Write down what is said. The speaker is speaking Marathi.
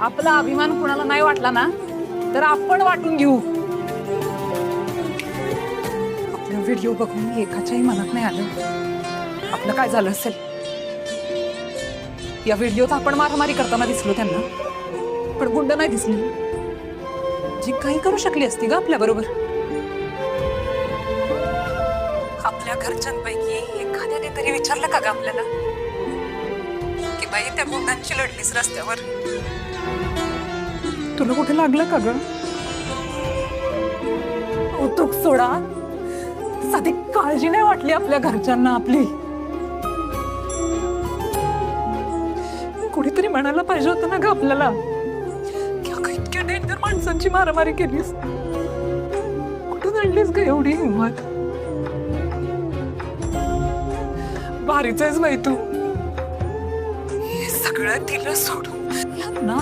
आपला अभिमान कुणाला नाही वाटला ना तर आपण वाटून घेऊ. आपला व्हिडिओ बघून एकाच्याही मनात नाही आलं आपलं काय झालं असेल. या व्हिडिओत आपण मारामारी करताना दिसलो त्यांना, पण गुंड नाही दिसली जी काही करू शकली असती ग आपल्या बरोबर. आपल्या घरच्यांपैकी एखाद्याने तरी विचारलं का ग आपल्याला की बाई त्या गुंडांची लढलीच रस्त्यावर, तुला कुठे लागलं का ग? कौतुक सोडा, साधी काळजी नाही वाटली आपल्या घरच्यांना आपली. कुणीतरी म्हणायला पाहिजे होतं ना ग आपल्याला की अगं इतक्या डेंजर माणसांची मारामारी केलीस, कुठून आणलीस ग एवढी हिंमत? भारीच आहेस बाई तू. हे सगळं तिला सोडून यांना